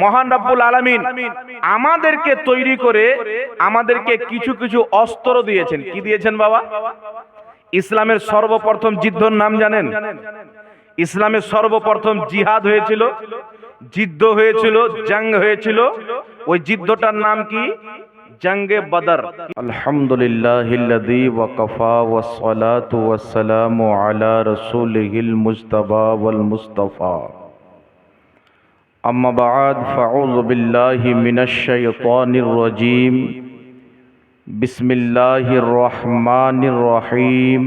মহান রব্বুল আলামিন আমাদেরকে তৈরি করে আমাদেরকে কিছু কিছু অস্ত্র দিয়েছেন। কি দিয়েছেন বাবা? ইসলামের সর্বপ্রথম যুদ্ধের নাম জানেন? ইসলামের সর্বপ্রথম জিহাদ হয়েছিল, যুদ্ধ হয়েছিল, জং হয়েছিল। ওই যুদ্ধটার নাম কি? জঙ্গে বদর। আলহামদুলিল্লাহিল্লাযী ওয়াকাফা ওয়াসসালাতু ওয়াসসালামু আলা রাসূলিহিল মুজতাবা ওয়াল মুস্তাফা। আম্মা বা'দ, ফাউযু বিল্লাহি মিনাশ শাইতানির রাজীম। বিসমিল্লাহির রহমানির রহিম।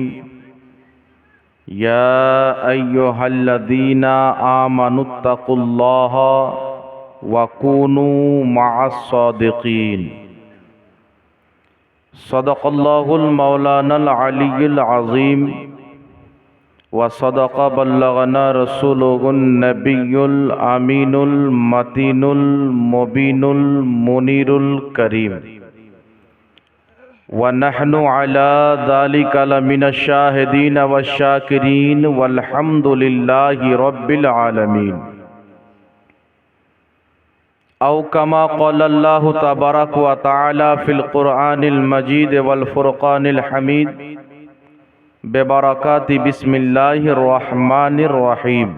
ইয়া আইয়ুহাল্লাযীনা আমানুত্তাকুল্লাহা ওয়া কুনু মা'আস সাদিকিন। সাদাকাল্লাহুল মাওলানাল আলিয়্যুল আযীম ওয়া সাদাকা বাল্লাগানা রাসূলুহুন নাবিয়্যুল আমিনুল মাতিনুল মুবিনুল মুনিরুল কারীম। ওয়া নাহনু আলা যালিকা লামিনাশ শাহিদিন ওয়াশ শাকিরিন ওয়াল হামদুলিল্লাহি রাব্বিল আলামিন। আও কামা ক্বালা আল্লাহু তাবারাকা ওয়া তাআলা ফিল কুরআনিল মাজিদ ওয়াল ফুরকানিল হামিদ বিবারাকাতি বিসমিল্লাহির রহমানির রহিম।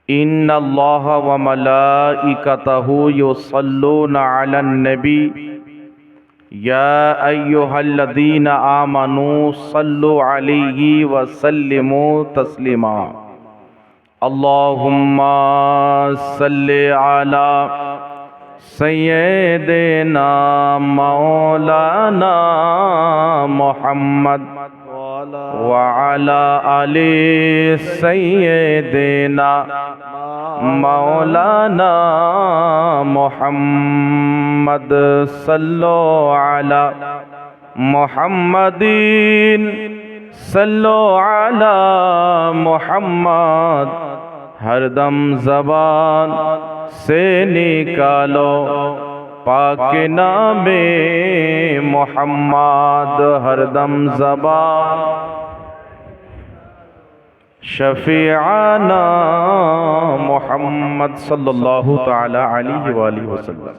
ইন্নাল্লাহা ওয়া মালাইকাতাহু ইউসাল্লুনা আলান নবী ইয়া আইয়ুহাল্লাযীনা আমানু সাল্লু আলাইহি ওয়া সাল্লিমু তাসলিমা। আল্লাহুম্মা সাল্লি আলা সাইয়্যিদিনা মাওলানা মুহাম্মদ ওয়া আলা আলি সাইয়্যিদিনা মাওলানা মুহাম্মদ। সাল্লু আলা মুহাম্মাদিন সাল্লু আলা মুহাম্মদ। हरदम ज़बान से निकालो पाक नामे मोहम्मद। हरदम ज़बान शफीआना मोहम्मद सल्लल्लाहु ताला अलैहि वसल्लम।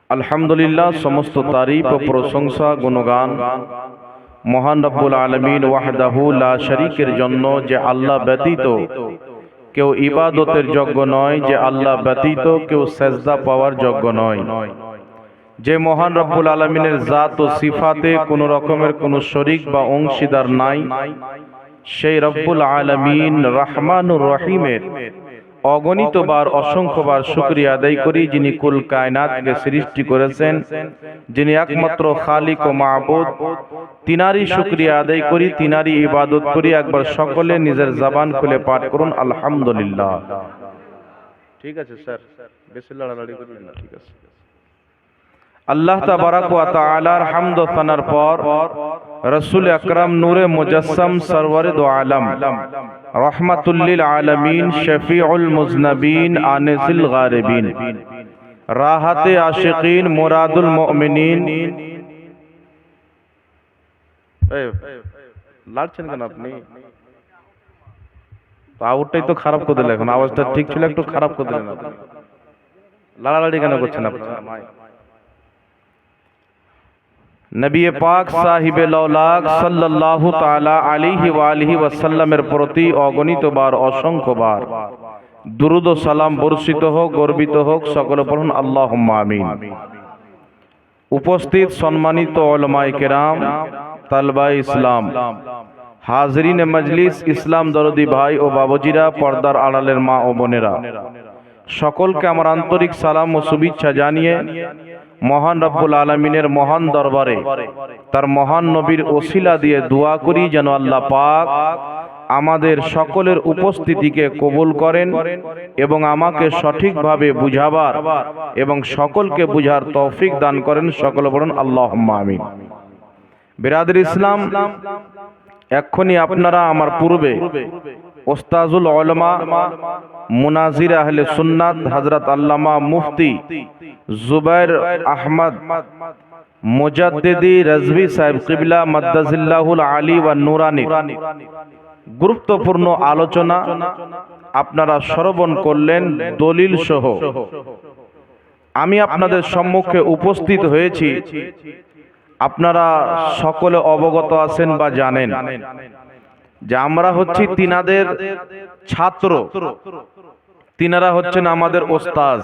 अल्हम्दुलिल्लाह, समस्त तारीफ व प्रशंसा गुणगान মহান রব্বুল আলামিন ওয়াহদাহু লা শরীকের জন্য, যে আল্লাহ ব্যতীত কেউ ইবাদতের যোগ্য নয়, যে আল্লাহ ব্যতীত কেউ সেজদা পাওয়ার যোগ্য নয়, যে মহান রব্বুল আলামিনের জাত ও সিফাতে কোনো রকমের কোনো শরীক বা অংশীদার নাই, সেই রব্বুল আলামিন রহমানুর রহিমের অগণিতবার অসংখ্যবার শুকরিয়া আদায় করি, যিনি কুল কায়নাতকে সৃষ্টি করেছেন, যিনি একমাত্র খালিক ও মাবুদ। তিনারই শুকরিয়া আদায় করি, তিনারই ইবাদত করি। একবার সকলে নিজের জবান খুলে পাঠ করুন আলহামদুলিল্লাহ। ঠিক আছে স্যার, বেশি লড়ালড়ি করবেন না, ঠিক আছে। আল্লাহ তাবারাক ওয়া তাআলার হামদ ও সানার পর রাসূল আকরাম নূরে মুজাসসাম সরওয়ারে দো আলম রহমাতুল লিল আলামিন শফিউল মুজনবিন আনিসিল গারিবিন রাহাতে আশিকিন মুরাদুল মুমিনিন। লাড়ছেন কেন আপনি? আউটটাই তো খারাপ করে দিলেন, এখন আওয়াজটা ঠিক ছিল, একটু খারাপ করে দিলেন আপনি। লাড়ালাড়ি কেন করছেন আপনি? নবী পাক সাহিবে লৌলাক সাল্লাল্লাহু তাআলা আলাইহি ওয়া আলিহি ওয়াসাল্লামের প্রতি অগণিতবার অসংখ্যবার দুরূদ ও সালাম বর্ষিত হোক, গর্বিত হোক। সকলে পড়ুন আল্লাহুম্মা আমিন। উপস্থিত সম্মানিত উলামায়ে কেরাম, তালবায়ে ইসলাম, হাজরিনে মজলিস, ইসলাম দরদি ভাই ও বাবুজিরা, পর্দার আড়ালের মা ও বোনেরা, সকলকে আমার আন্তরিক সালাম ও শুভেচ্ছা জানিয়ে মহান রব্বুল আলামিনের মহান দরবারে তার মহান নবীর ওসিলা দিয়ে দোয়া করি যেন আল্লাহ পাক আমাদের সকলের উপস্থিতিকে কবুল করেন এবং আমাকে সঠিকভাবে বুঝাবার এবং সকলকে বুঝার তৌফিক দান করেন। সকলে বলুন আল্লাহুম্মা আমিন। বিরাদর ইসলাম, এক্ষুনি আপনারা আমার পূর্বে ওস্তাজুল উলামা মুনাজির আহলে সুন্নাত হযরত আল্লামা মুফতি জুবাইর আহমদ মুজাদ্দিদি রাজভী সাহেব কিবলা মাদ্দাজিল্লাহুল আলী ওয়া নুরানি গুরুত্বপূর্ণ আলোচনা আপনারা শ্রবণ করলেন দলিল সহ। আমি আপনাদের সম্মুখে উপস্থিত হয়েছি, আপনারা সকলে অবগত আছেন বা জানেন যে আমরা হচ্ছি তিনাদের ছাত্র, তিনারা হচ্ছেন আমাদের ওস্তাদ।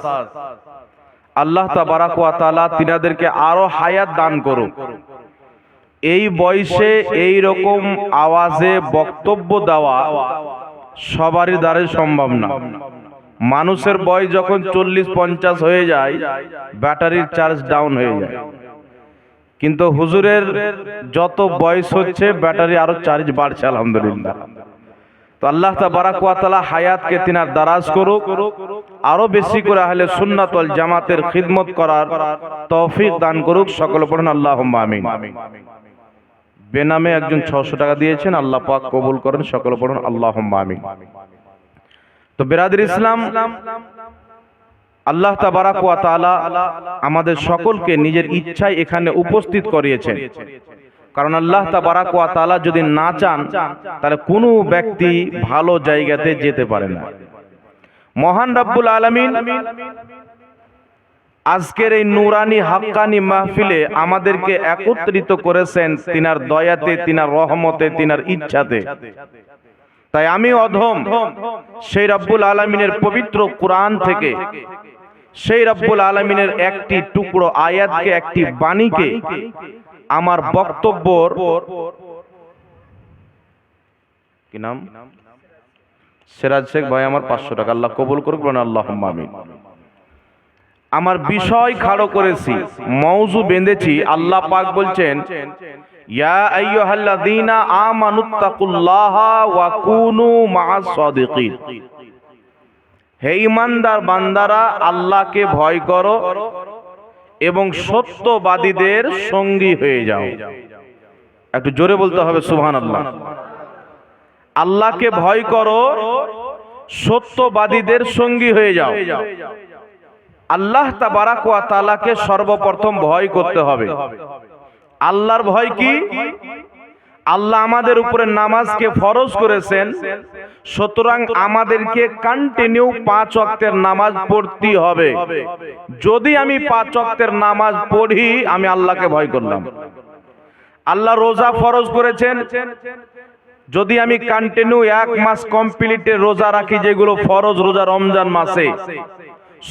আল্লাহ তাবারাক ওয়া তাআলা তিনাদেরকে আরো হায়াত দান করুক। এই বয়সে এই রকম আওয়াজে বক্তব্য দেওয়া সবারই দ্বারা সম্ভব না। মানুষের বয়স যখন 40-50 হয়ে যায়, ব্যাটারির চার্জ ডাউন হয়ে যায়, কিন্তু হুজুরের যত বয়স হচ্ছে ব্যাটারি আরো চার্জ বাড়ছে আলহামদুলিল্লাহ। তো আল্লাহ তাবারাক ওয়া তাআলা হায়াতকে তিনার দারাজ করুক, আরো বেশি করে আহলে সুন্নাত ওয়াল জামাতের খিদমত করার তৌফিক দান করুক। সকলে পড়ুন আল্লাহুম্মা আমিন। বেনামে একজন 600 টাকা দিয়েছেন, আল্লাহ পাক কবুল করেন। সকলে পড়ুন আল্লাহুম্মা আমিন। তো বিরাদর ইসলাম, আল্লাহ তাবারাক ওয়া তাআলা আমাদের সকলকে নিজের ইচ্ছায় এখানে উপস্থিত করিয়েছেন। কারণ আল্লাহ তাবারাক ওয়া তাআলা যদি না চান তাহলে কোনো ব্যক্তি ভালো জায়গাতে যেতে পারে না। মহান রব্বুল আলামিন আজকের এই নুরানি হাক্কানি মাহফিলে আমাদেরকে একত্রিত করেছেন তিনার দয়াতে, তিনার রহমতে, তিনার ইচ্ছাতে। তাই আমি অধম সেই রব্বুল আলামিনের পবিত্র কোরআন থেকে, সেই রব্বুল আলামিনের একটি টুকরো আয়াতকে, একটি বাণীকে আমার বক্তব্যর কি নাম, সিরাজ শেখ ভাই আমার 500 টাকা, আল্লাহ কবুল করুক, বলেন আল্লাহুম্মা আমিন। আমার বিষয় খাড়ো করেছি, মওযু বেঁধেছি। আল্লাহ পাক বলছেন, ইয়া আইয়ুহাল্লাযীনা আমানুত্তাকুল্লাহা ওয়া কুনু মা'আস সাদিকিন। হে ঈমানদার বান্দারা, আল্লাহকে ভয় করো এবং সত্যবাদীদের সঙ্গী হয়ে যাও। একটু জোরে বলতে হবে সুবহানাল্লাহ। আল্লাহকে ভয় করো, সত্যবাদীদের সঙ্গী হয়ে যাও। আল্লাহ তাবারাক ওয়া তাআলাকে সর্বপ্রথম ভয় করতে হবে। আল্লাহর ভয় কি? আল্লাহ আমাদের উপরে নামাজকে ফরজ করেছেন, সুতরাং আমাদেরকে কন্টিনিউ 5 ওয়াক্তের নামাজ পড়তে হবে। যদি আমি 5 ওয়াক্তের নামাজ পড়ি, আমি আল্লাহকে ভয় করলাম। আল্লাহ রোজা ফরজ করেছেন, যদি আমি কন্টিনিউ 1 মাস কমপ্লিটে রোজা রাখি, যেগুলো ফরজ রোজা রমজান মাসে,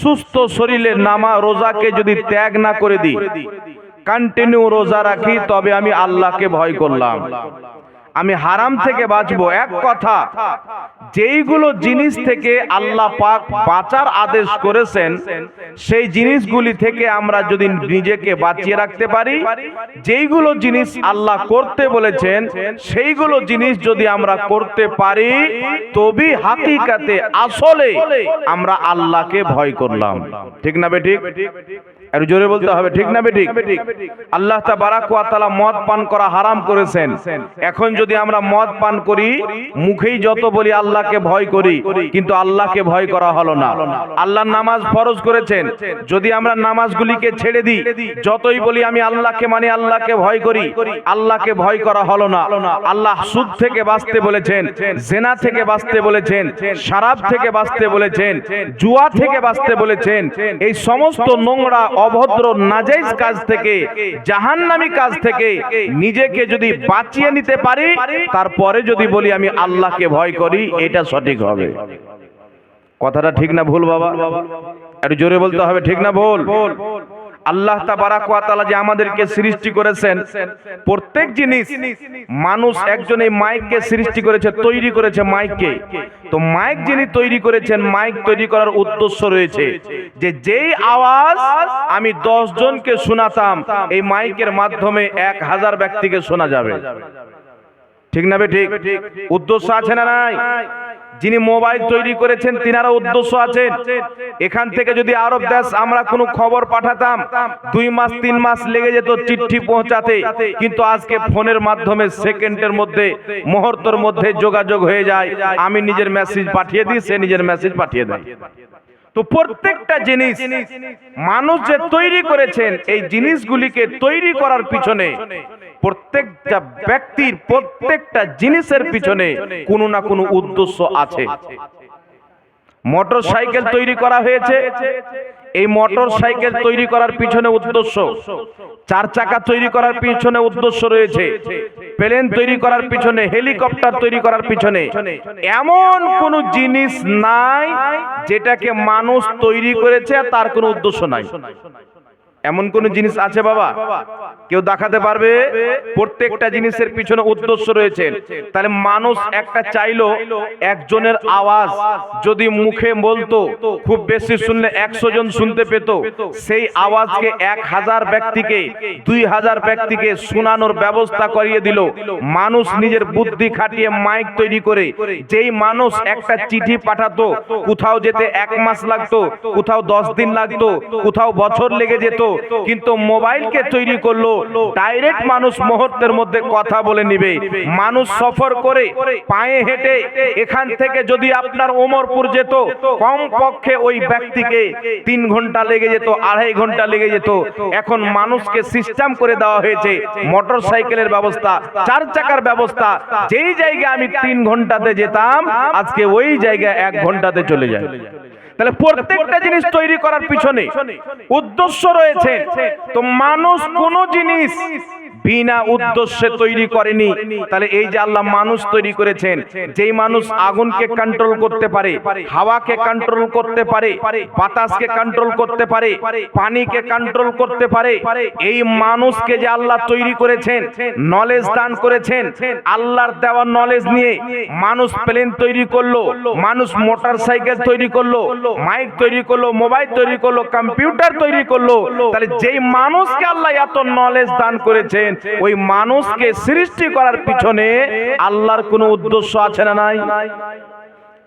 সুস্থ শরীরে রোজাকে যদি ত্যাগ না করে দিই, কন্টিনিউ রোজা রাখি, তবে আমি আল্লাহকে ভয় করলাম। আমি হারাম থেকে বাঁচবো। এক কথা, যেইগুলো জিনিস থেকে আল্লাহ পাক বাঁচার আদেশ করেছেন, সেই জিনিসগুলি থেকে আমরা যদি নিজেকে বাঁচিয়ে রাখতে পারি, যেইগুলো জিনিস আল্লাহ করতে বলেছেন সেইগুলো জিনিস যদি আমরা করতে পারি, তবে হাকিকাতে আসলে আমরা আল্লাহকে ভয় করলাম। ঠিক না বেঠিক? আর জোরে বলতে হবে, ঠিক না বেঠিক? আল্লাহ তাবারাক ওয়া তাআলা মদ পান করা হারাম করেছেন। এখন যদি আমরা মদ পান করি, মুখেই যত বলি আল্লাহকে ভয় করি, কিন্তু আল্লাহকে ভয় করা হলো না। আল্লাহ নামাজ ফরজ করেছেন, যদি আমরা নামাজগুলিকে ছেড়ে দিই, যতই বলি আমি আল্লাহকে মানি, আল্লাহকে ভয় করি, আল্লাহকে ভয় করা হলো না। আল্লাহ সুদ থেকে বাঁচতে বলেছেন, জেনা থেকে বাঁচতে বলেছেন, শরাব থেকে বাঁচতে বলেছেন, জুয়া থেকে বাঁচতে বলেছেন। এই সমস্ত নোংরা, অভদ্র, নাজায়েজ কাজ থেকে, জাহান্নামী কাজ থেকে নিজেকে যদি বাঁচিয়ে নিতে পারি, তারপরে যদি বলি আমি আল্লাহকে ভয় করি, এটা সঠিক হবে। কথাটা ঠিক না ভুল বাবা? একটু জোরে বলতে হবে, ঠিক না ভুল? আল্লাহ তাবারাক ওয়া তাআলা যে আমাদেরকে সৃষ্টি করেছেন, প্রত্যেক জিনিস, মানুষ একজন এই মাইককে সৃষ্টি করেছে, তৈরি করেছে মাইককে। তো মাইক যিনি তৈরি করেছেন, মাইক তৈরি করার উদ্দেশ্য রয়েছে যে যেই আওয়াজ আমি 10 জনকে শোনাতাম, এই মাইকের মাধ্যমে 1000 ব্যক্তিকে শোনা যাবে। ঠিক না বে ঠিক? উদ্দেশ্য আছে না নাই? যিনি মোবাইল তৈরি করেছেন, তিনারা উদ্দেশ্য আছেন। এখান থেকে যদি আরব দেশ আমরা কোনো খবর পাঠাতাম, 2 মাস 3 মাস লেগে যেত চিঠি পৌঁছাতে, কিন্তু আজকে ফোনের মাধ্যমে সেকেন্ডের মধ্যে, মুহূর্তের মধ্যে যোগাযোগ হয়ে যায়। আমি নিজের মেসেজ পাঠিয়ে দিই, সে নিজের মেসেজ পাঠিয়ে দেয়। তো প্রত্যেকটা জিনিস মানুষ যে তৈরি করেছেন, এই জিনিসগুলিকে তৈরি করার পিছনে, প্রত্যেকটা ব্যক্তির প্রত্যেকটা জিনিসের পিছনে কোনো না কোনো উদ্দেশ্য আছে। মোটর সাইকেল তৈরি করা হয়েছে। এই মোটর সাইকেল তৈরি করার পিছনে উদ্দেশ্য, চার চাকা তৈরি করার পিছনে উদ্দেশ্য রয়েছে, প্লেন তৈরি করার পিছনে, হেলিকপ্টার তৈরি করার পিছনে এমন কোন জিনিস নাই যেটাকে মানুষ তৈরি করেছে আর তার কোনো উদ্দেশ্য নাই। এমন কোন জিনিস আছে বাবা? কেউ দেখাতে পারবে? প্রত্যেকটা জিনিসের পিছনে উদ্দেশ্য রয়েছে। তাহলে মানুষ একটা চাইলো একজনের আওয়াজ যদি মুখে বলতো, খুব বেশি শুনলে 100 জন শুনতে পেত, সেই আওয়াজকে 1000 ব্যক্তিকে, 2000 ব্যক্তিকে শোনানোর ব্যবস্থা করিয়ে দিল। মানুষ নিজের বুদ্ধি খাটিয়ে মাইক তৈরি করে, যেই মানুষ একটা চিঠি পাঠাতো, কোথাও যেতে 1 মাস লাগতো, কোথাও 10 দিন লাগতো, কোথাও বছর লেগে যেত, কিন্তু মোবাইলকে তৈরি করলো, ডাইরেক্ট মানুষ মুহূর্তের মধ্যে কথা বলে নিবে। মানুষ সফর করে পায়ে হেঁটে এখান থেকে যদি আপনার ওমরপুর যেত, কম পক্ষে ওই ব্যক্তিকে 3 ঘন্টা লেগে যেত, 2.5 ঘন্টা লেগে যেত। এখন মানুষকে সিস্টেম করে দেওয়া হয়েছে, মোটর সাইকেলের ব্যবস্থা, 4 চাকার ব্যবস্থা। যেই জায়গায় আমি 3 ঘন্টাতে যেতাম, আজকে ওই জায়গায় 1 ঘন্টাতে চলে যায়। তাহলে প্রত্যেকটা জিনিস তৈরি করার পিছনে উদ্দেশ্য রয়েছে। তো মানুষ কোন জিনিস বিনা উদ্দেশ্যে তৈরি করেনি। তাহলে এই যে আল্লাহ মানুষ তৈরি করেছেন, যেই মানুষ আগুনকে কন্ট্রোল করতে পারে, হাওয়াকে কন্ট্রোল করতে পারে, বাতাসকে কন্ট্রোল করতে পারে, পানিকে কন্ট্রোল করতে পারে, এই মানুষকে যে আল্লাহ তৈরি করেছেন, নলেজ দান করেছেন, আল্লাহর দেওয়া নলেজ নিয়ে মানুষ প্লেন তৈরি করলো, মানুষ মোটর সাইকেল তৈরি করলো, মাইক তৈরি করলো, মোবাইল তৈরি করলো, কম্পিউটার তৈরি করলো। তাহলে যেই মানুষকে আল্লাহ এত নলেজ দান করেছেন, ওই মানুষকে সৃষ্টি করার পিছনে আল্লাহর কোনো উদ্দেশ্য আছে না নাই?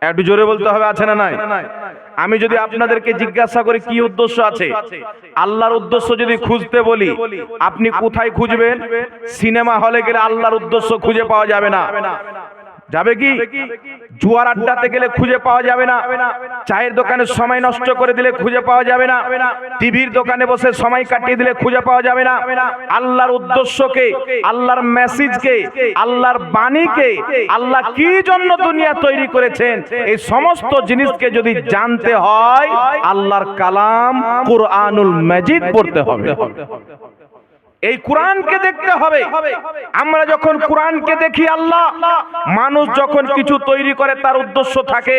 একটু জোরে বলতে হবে, আছে না নাই? আমি যদি আপনাদেরকে জিজ্ঞাসা করি কি উদ্দেশ্য আছে, আল্লাহর উদ্দেশ্য যদি খুঁজতে বলি, আপনি কোথায় খুঁজবেন? সিনেমা হলে গেলে আল্লাহর উদ্দেশ্য খুঁজে পাওয়া যাবে না। যাবে কি? জুয়ার আড্ডাতে গেলে খুঁজে পাওয়া যাবে না। চায়ের দোকানে সময় নষ্ট করে দিলে খুঁজে পাওয়া যাবে না। টিভির দোকানে বসে সময় কাটিয়ে দিলে খুঁজে পাওয়া যাবে না। আল্লাহর উদ্দেশ্যকে, আল্লাহর মেসেজকে, আল্লাহর বাণীকে, আল্লাহ কি জন্য দুনিয়া তৈরি করেছেন, এই সমস্ত জিনিসকে যদি জানতে হয়, আল্লাহর কালাম কুরআনুল মাজিদ পড়তে হবে। এই কোরআনকে দেখতে হবে। আমরা যখন কোরআনকে দেখি, আল্লাহ মানুষ যখন কিছু তৈরি করে তার উদ্দেশ্য থাকে।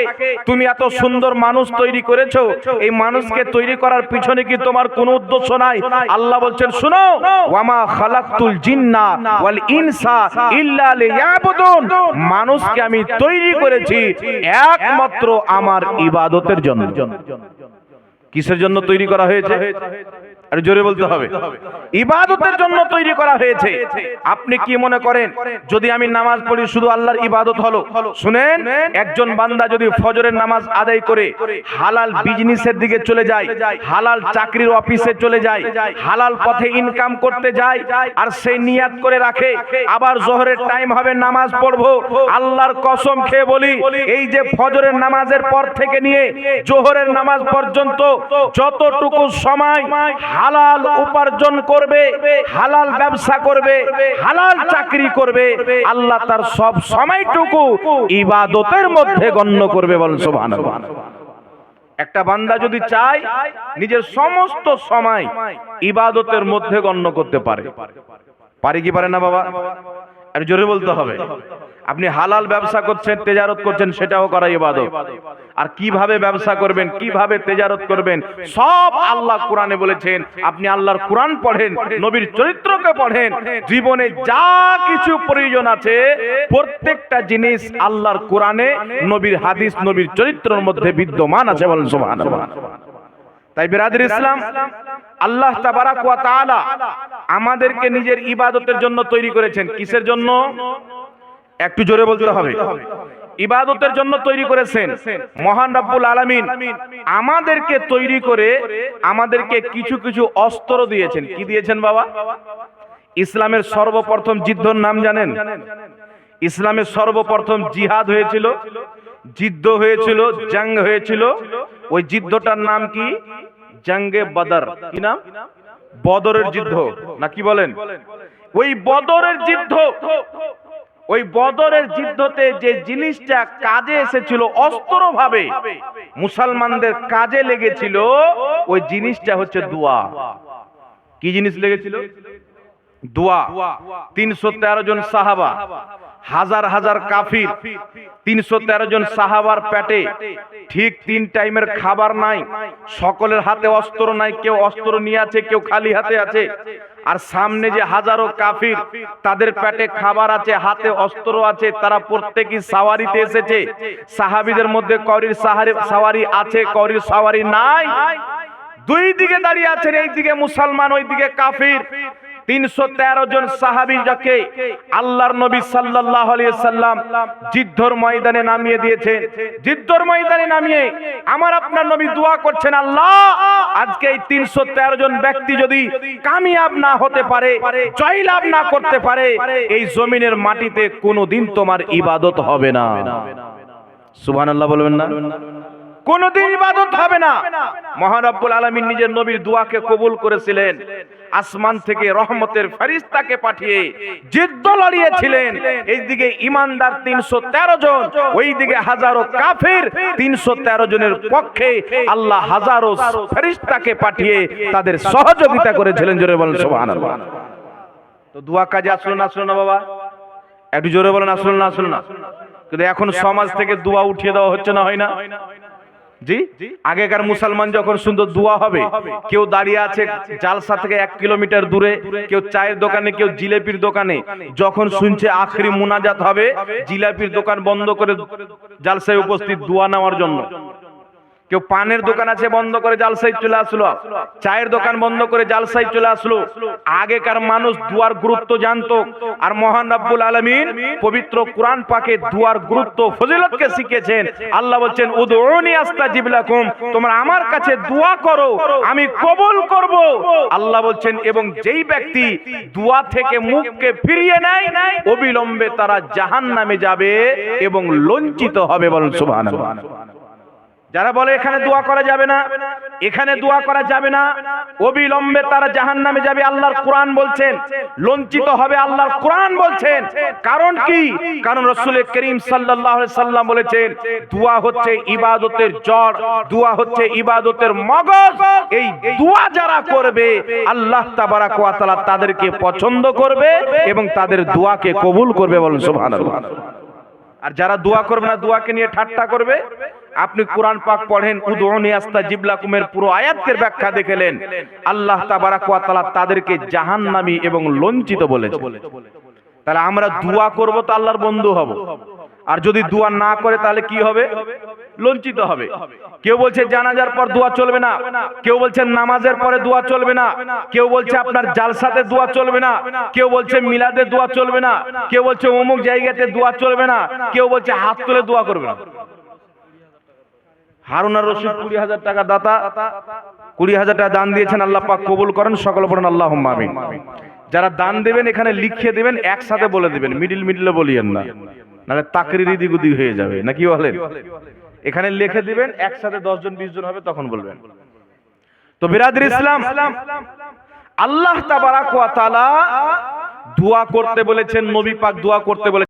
তুমি এত সুন্দর মানুষ তৈরি করেছো, এই মানুষকে তৈরি করার পিছনে কি তোমার কোনো উদ্দেশ্য নাই? আল্লাহ বলছেন, শুনো, ওয়ামা খালাকতুল জিন্না ওয়াল ইনসা ইল্লা লিয়াবুদুন, মানুষকে আমি তৈরি করেছি একমাত্র আমার ইবাদতের জন্য। কিসের জন্য তৈরি করা হয়েছে? আর জোরে বলতে হবে, ইবাদতের জন্য তৈরি করা হয়েছে। আপনি কি মনে করেন যদি আমি নামাজ পড়ি শুধু আল্লাহর ইবাদত হলো? শুনেন, একজন বান্দা যদি ফজরের নামাজ আদায় করে হালাল বিজনেসের দিকে চলে যায়, হালাল চাকরির অফিসে চলে যায়, হালাল পথে ইনকাম করতে যায়, আর সেই নিয়াত করে রাখে আবার জোহরের টাইম হবে নামাজ পড়বো, আল্লাহর কসম খেয়ে বলি, এই যে ফজরের নামাজের পর থেকে নিয়ে জোহরের নামাজ পর্যন্ত যতটুকু সময় হালাল উপার্জন করবে, হালাল ব্যবসা করবে, হালাল চাকরি করবে, আল্লাহ তার সব সময়টুকু ইবাদতের মধ্যে গণ্য করবে। বলেন সুবহানাল্লাহ। একটা বান্দা যদি চায় নিজের সমস্ত সময় ইবাদতের মধ্যে গণ্য করতে পারে, পারে কি পারে না বাবা? আর জোরে বলতে হবে। আপনি হালাল ব্যবসা করছেন, তেজারত করছেন, সেটাও করা ইবাদত। আর কিভাবে ব্যবসা করবেন, কিভাবে তেজারত করবেন, সব আল্লাহ কোরআনে বলেছেন। আপনি আল্লাহর কোরআন পড়েন, নবীর চরিত্রকে পড়েন, জীবনে যা কিছু প্রয়োজন আছে প্রত্যেকটা জিনিস আল্লাহর কোরআনে, নবীর হাদিস, নবীর চরিত্রের মধ্যে বিদ্যমান আছে। বলেন সুবহানাল্লাহ। তাই বিরাদর ইসলাম, আল্লাহ তাবারাক ওয়া তাআলা আমাদেরকে নিজের ইবাদতের জন্য তৈরি করেছেন। কিসের জন্য? একটু জোরে বলতে হবে। ইবাদতের জন্য তৈরি করেছেন। মহান রব্বুল আলামিন আমাদেরকে তৈরি করে আমাদেরকে কিছু কিছু অস্ত্র দিয়েছেন। কি দিয়েছেন বাবা? ইসলামের সর্বপ্রথম যুদ্ধের নাম জানেন? ইসলামের সর্বপ্রথম জিহাদ হয়েছিল, যুদ্ধ হয়েছিল, জং হয়েছিল। ওই যুদ্ধটার নাম কি? জঙ্গে বদর। কি নাম? বদরের যুদ্ধ, না কি বলেন? ওই বদরের যুদ্ধ, ওই বদরের যুদ্ধতে যে জিনিসটা কাজে এসেছিল অস্ত্র ভাবে মুসলমানদের কাজে লেগেছিল, ওই জিনিসটা হচ্ছে দোয়া। কি জিনিস লেগেছিল? দোয়া। 313 জন সাহাবা, হাজার হাজার কাফির, 313 জন সাহাবার পেটে ঠিক 3 টাইমের খাবার নাই, সকলের হাতে অস্ত্র নাই, কেউ অস্ত্র নিয়ে আছে, কেউ খালি হাতে আছে। আর সামনে যে হাজারো কাফির, তাদের পেটে খাবার আছে, হাতে অস্ত্র আছে, তারা প্রত্যেকই সাওয়ারিতে এসেছে। সাহাবীদের মধ্যে কওরির সাওয়ারি আছে, কওরির সাওয়ারি নাই। দুই দিকে দাঁড়িয়ে আছেন, এইদিকে মুসলমান, ওইদিকে কাফির। 313 জন সাহাবী যাকে আল্লাহর নবী সাল্লাল্লাহু আলাইহি সাল্লাম যুদ্ধের ময়দানে নামিয়ে দিয়েছেন। যুদ্ধের ময়দানে নামিয়ে আমার আপনার নবী দোয়া করছেন, আল্লাহ আজকে এই 313 জন ব্যক্তি যদি কামিয়াব না হতে পারে, জয়লাভ না করতে পারে, এই জমিনের মাটিতে কোনোদিন তোমার ইবাদত হবে না। সুবহানাল্লাহ বলবেন না? কোনদিন ইবাদত হবে না। মহান রব্বুল আলামিন নিজের নবীর দোয়াকে কবুল করেছিলেন। আসমান থেকে রহমতের ফেরেশতাকে পাঠিয়ে যুদ্ধ লড়িয়েছিলেন। এইদিকে ঈমানদার 313 জন, ওইদিকে হাজারো কাফির। 313 জনের পক্ষে আল্লাহ হাজারো ফেরেশতাকে পাঠিয়ে তাদের সহযোগিতা করেছিলেন। জোরে বলেন সুবহানাল্লাহ। তো দোয়া কাজে আসলো না আসলো না বাবা? একটু জোরে বলেন আসলো না আসলো না? কিন্তু এখন সমাজ থেকে দোয়া উঠিয়ে দেওয়া হচ্ছে না, হয় না? জি, আগেকার মুসলমান যখন সুন্দর দোয়া হবে, কেউ দাঁড়িয়ে আছে জালসা থেকে 1 কিলোমিটার দূরে, কেউ চায়ের দোকানে, কেউ জিলাপির দোকানে, যখন শুনছে আখরি মুনাজাত হবে, জিলাপির দোকান বন্ধ করে জালসায় উপস্থিত দোয়া নেওয়ার জন্য। কেউ পানের দোকান আছে বন্ধ করে জালসায় চলে আসলো, চায়ের দোকান বন্ধ করে জালসায় চলে আসলো। আগেকার মানুষ দুয়ার গুরুত্ব জানতো। আর মহান রব্বুল আলামিন পবিত্র কোরআন পাকে দুয়ার গুরুত্ব ফজিলতকে শিখিয়েছেন। আল্লাহ বলছেন, উদউনি আস্তাজিব লাকুম, তোমরা আমার কাছে দোয়া করো, আমি কবুল করব। আল্লাহ বলছেন, এবং যেই ব্যক্তি দোয়া থেকে মুখকে ফিরিয়ে নেয়, অবিলম্বে তারা জাহান্নামে যাবে এবং লজ্জিত হবে। বলেন সুবহানাল্লাহ। যারা বলে এখানে দোয়া করা যাবে না, এখানে দোয়া করা যাবে না, অবিলম্বে তারা জাহান্নামে যাবে, আল্লাহর কোরআন বলছেন। লজ্জিত হবে, আল্লাহর কোরআন বলছেন। কারণ কি? কারণ রাসূল করিম সাল্লাল্লাহু আলাইহি সাল্লাম বলেছেন, দোয়া হচ্ছে ইবাদতের জড়, দোয়া হচ্ছে ইবাদতের মগজ। এই দোয়া যারা করবে, আল্লাহ তাবারাক ওয়া তাআলা তাদেরকে পছন্দ করবে এবং তাদের দোয়াকে কবুল করবে। বলেন সুবহানাল্লাহ। আর যারা দোয়া করবে না, দোয়াকে নিয়ে ঠাট্টা করবে, আপনি কোরআন পাক পড়েন, উদউনি আস্তাজিব লাকুমের পুরো আয়াতের ব্যাখ্যা দেখলেন, আল্লাহ তাবারাক ওয়া তাআলা তাদেরকে জাহান্নামী এবং লজ্জিত বলেছেন। তাহলে আমরা দোয়া করব তো আল্লাহর বন্ধু হব, আর যদি দোয়া না করে তাহলে কি হবে? লজ্জিত হবে। কেউ বলছে জানাজার পর দোয়া চলবে না, কেউ বলছে নামাজের পরে দোয়া চলবে না, কেউ বলছে আপনার জালসাতে দোয়া চলবে না, কেউ বলছে মিলাদে দোয়া চলবে না, কেউ বলছে অমুক জায়গাতে দোয়া চলবে না, কেউ বলছে হাত তুলে দোয়া করবে না। হারুন আর রশিদ 20,000 টাকা দাতা, 20,000 টাকা দান দিয়েছেন, আল্লাহ পাক কবুল করেন। সকলে পড়েন আল্লাহুম্মা আমিন। যারা দান দেবেন এখানে লিখিয়ে দেবেন, একসাথে বলে দিবেন, মিডিলে বলিয়েন না, নাহলে তাকরির ইদিগুদি হয়ে যাবে, নাকি বলেন? এখানে লিখে দিবেন, একসাথে 10 জন 20 জন হবে, তখন বলবেন। তো বিরাদর ইসলাম, আল্লাহ তাবারাক ওয়া তাআলা দোয়া করতে বলেছেন, নবী পাক দোয়া করতে বলেছেন।